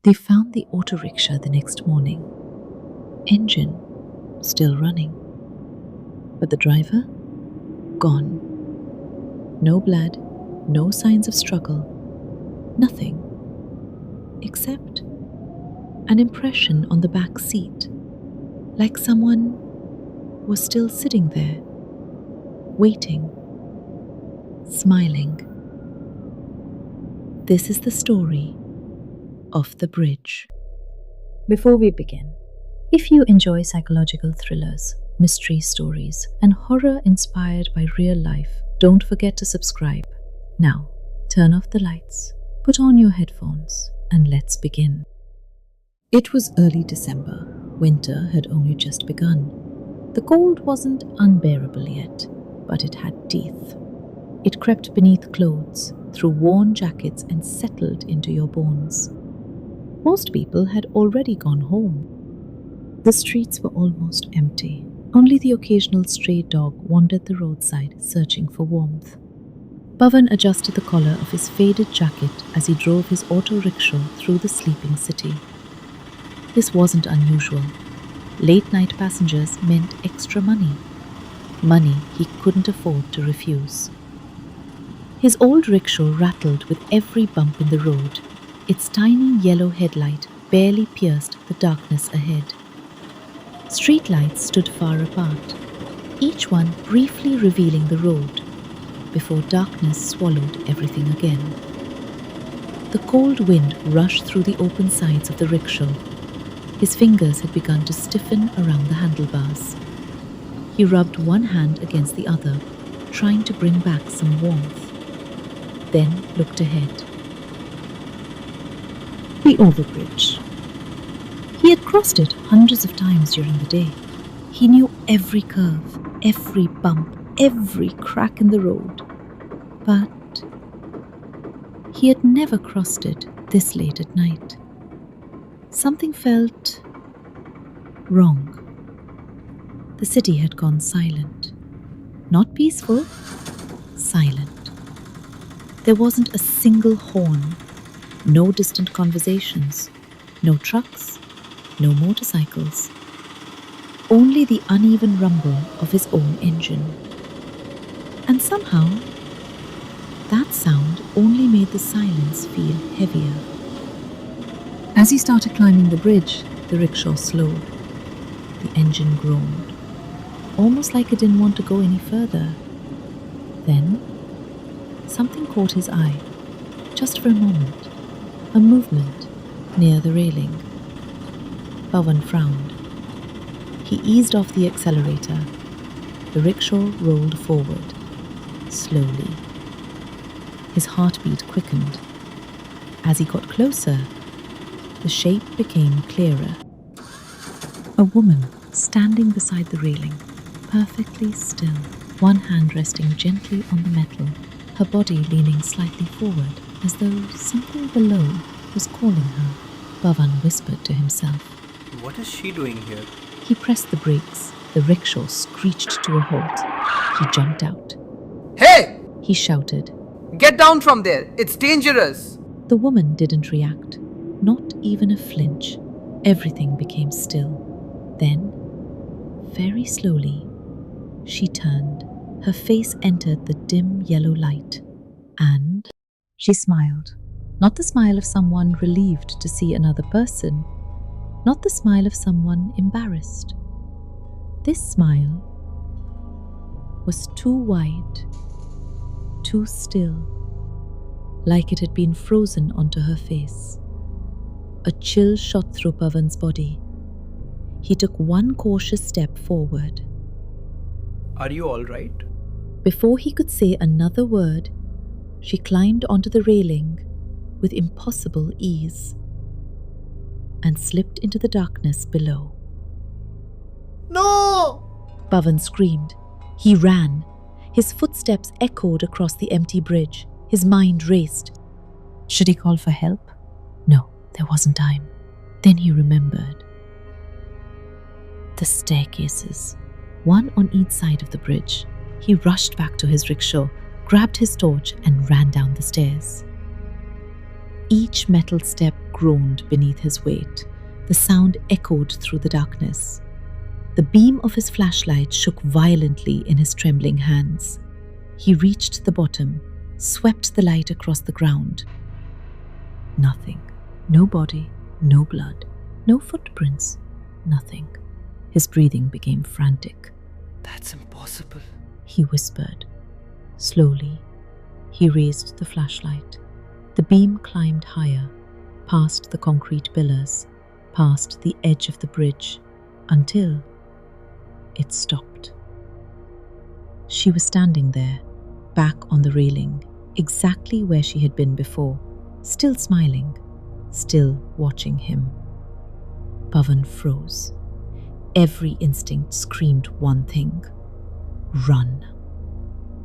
They found the auto rickshaw the next morning. Engine still running. But the driver? Gone. No blood, no signs of struggle, nothing. Except an impression on the back seat, like someone was still sitting there, waiting, smiling. This is the story of The Bridge. Before we begin, if you enjoy psychological thrillers, mystery stories, and horror inspired by real life, don't forget to subscribe. Now, turn off the lights, put on your headphones, and let's begin. It was early December. Winter had only just begun. The cold wasn't unbearable yet, but it had teeth. It crept beneath clothes, through worn jackets, and settled into your bones. Most people had already gone home. The streets were almost empty. Only the occasional stray dog wandered the roadside, searching for warmth. Pawan adjusted the collar of his faded jacket as he drove his auto rickshaw through the sleeping city. This wasn't unusual. Late-night passengers meant extra money. Money he couldn't afford to refuse. His old rickshaw rattled with every bump in the road. Its tiny yellow headlight barely pierced the darkness ahead. Streetlights stood far apart, each one briefly revealing the road, before darkness swallowed everything again. The cold wind rushed through the open sides of the rickshaw. His fingers had begun to stiffen around the handlebars. He rubbed one hand against the other, trying to bring back some warmth. Then looked ahead. The overbridge. He had crossed it hundreds of times during the day. He knew every curve, every bump, every crack in the road. But he had never crossed it this late at night. Something felt wrong. The city had gone silent. Not peaceful, silent. There wasn't a single horn, no distant conversations, no trucks, no motorcycles. Only the uneven rumble of his own engine. And somehow, that sound only made the silence feel heavier. As he started climbing the bridge, the rickshaw slowed. The engine groaned, almost like it didn't want to go any further. Then, something caught his eye, just for a moment, a movement near the railing. Pawan frowned. He eased off the accelerator. The rickshaw rolled forward, slowly. His heartbeat quickened. As he got closer, the shape became clearer. A woman standing beside the railing, perfectly still, one hand resting gently on the metal, her body leaning slightly forward as though something below was calling her. Pawan whispered to himself. What is she doing here? He pressed the brakes. The rickshaw screeched to a halt. He jumped out. Hey! He shouted. Get down from there! It's dangerous! The woman didn't react. Not even a flinch. Everything became still. Then, very slowly, she turned. Her face entered the dim yellow light. And she smiled. Not the smile of someone relieved to see another person. Not the smile of someone embarrassed. This smile was too wide, too still, like it had been frozen onto her face. A chill shot through Pawan's body. He took one cautious step forward. Are you all right? Before he could say another word, she climbed onto the railing with impossible ease and slipped into the darkness below. No! Pawan screamed. He ran. His footsteps echoed across the empty bridge. His mind raced. Should he call for help? No, there wasn't time. Then he remembered. The staircases, one on each side of the bridge. He rushed back to his rickshaw, grabbed his torch and ran down the stairs. Each metal step groaned beneath his weight. The sound echoed through the darkness. The beam of his flashlight shook violently in his trembling hands. He reached the bottom, swept the light across the ground. Nothing. No body, no blood, no footprints, nothing. His breathing became frantic. That's impossible. He whispered. Slowly, he raised the flashlight. The beam climbed higher, past the concrete pillars, past the edge of the bridge, until it stopped. She was standing there, back on the railing, exactly where she had been before, still smiling, still watching him. Pavan froze. Every instinct screamed one thing: run.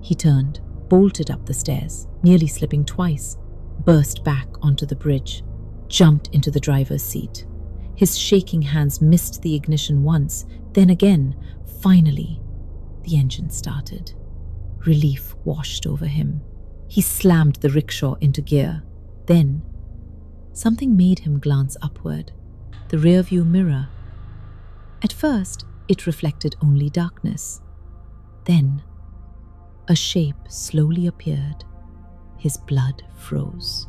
He turned, bolted up the stairs, nearly slipping twice, burst back onto the bridge, jumped into the driver's seat. His shaking hands missed the ignition once, then again. Finally, the engine started. Relief washed over him. He slammed the rickshaw into gear. Then, something made him glance upward. The rearview mirror. At first, it reflected only darkness. Then, a shape slowly appeared. His blood froze.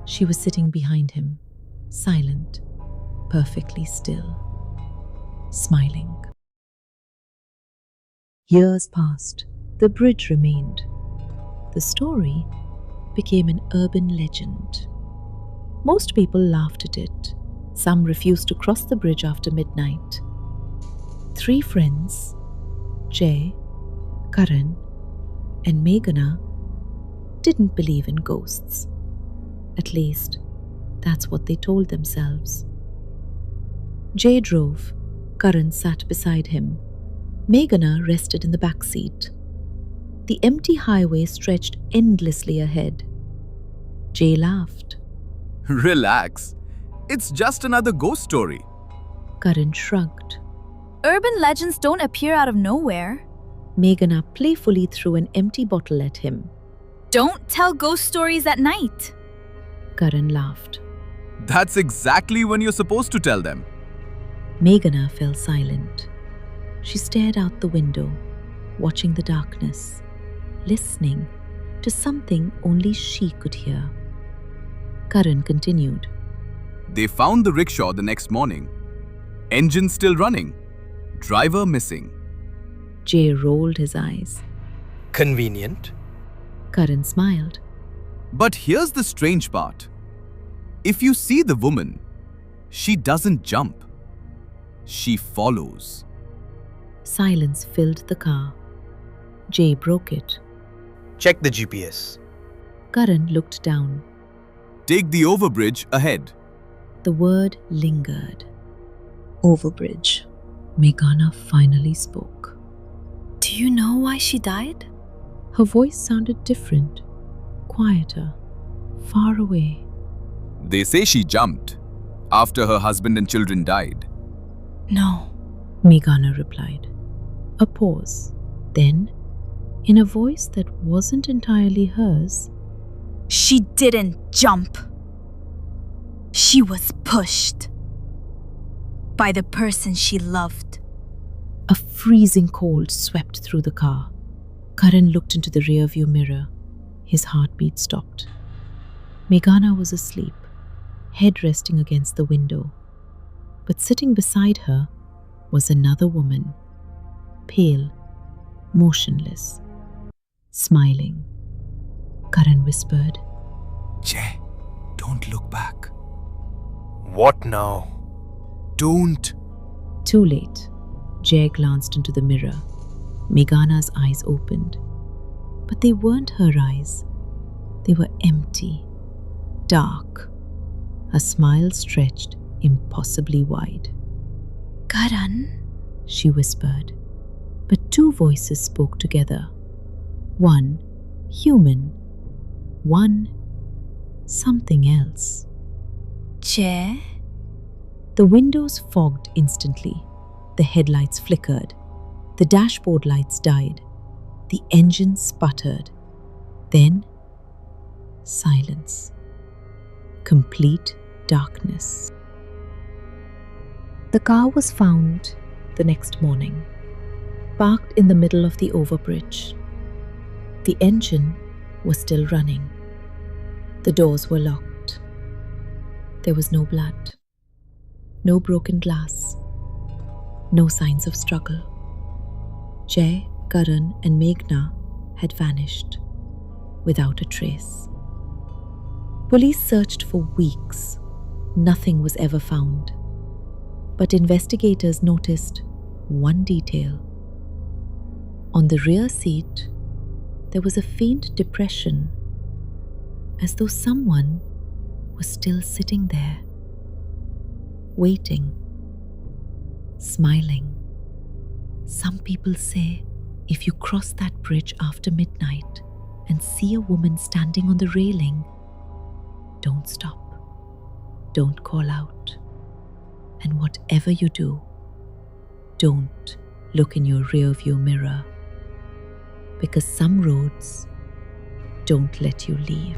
She was sitting behind him, silent, perfectly still, smiling. Years passed. The bridge remained. The story became an urban legend. Most people laughed at it. Some refused to cross the bridge after midnight. 3 friends, Jay, Karan, and Meghana, didn't believe in ghosts. At least, that's what they told themselves. Jay drove. Karan sat beside him. Meghana rested in the back seat. The empty highway stretched endlessly ahead. Jay laughed. Relax. It's just another ghost story. Karan shrugged. Urban legends don't appear out of nowhere. Meghana playfully threw an empty bottle at him. Don't tell ghost stories at night. Karan laughed. That's exactly when you're supposed to tell them. Meghana fell silent. She stared out the window, watching the darkness, listening to something only she could hear. Karan continued. They found the rickshaw the next morning. Engine still running. Driver missing. Jay rolled his eyes. Convenient. Karan smiled. But here's the strange part. If you see the woman, she doesn't jump. She follows. Silence filled the car. Jay broke it. Check the GPS. Karan looked down. Take the overbridge ahead. The word lingered. Overbridge. Meghana finally spoke. Do you know why she died? Her voice sounded different, quieter, far away. They say she jumped after her husband and children died. No. Meghana replied. A pause. Then, in a voice that wasn't entirely hers, She didn't jump. She was pushed by the person she loved. a freezing cold swept through the car. Karan looked into the rearview mirror. His heartbeat stopped. Meghana was asleep, head resting against the window. But sitting beside her was another woman, pale, motionless, smiling. Karan whispered, Jay, don't look back. What now? Don't. Too late. Jay glanced into the mirror. Meghana's eyes opened. But they weren't her eyes. They were empty, dark. Her smile stretched impossibly wide. Karan? She whispered. But two voices spoke together. One, human. One, something else. Jay? The windows fogged instantly. The headlights flickered. The dashboard lights died. The engine sputtered. Then, silence. Complete darkness. The car was found the next morning, parked in the middle of the overbridge. The engine was still running. The doors were locked. There was no blood, no broken glass, no signs of struggle. Jay, Karan, and Meghna had vanished without a trace. Police searched for weeks. Nothing was ever found. But investigators noticed one detail. On the rear seat, there was a faint depression, as though someone was still sitting there, waiting, smiling. Some people say if you cross that bridge after midnight and see a woman standing on the railing, don't stop, don't call out, and whatever you do, don't look in your rearview mirror, because some roads don't let you leave.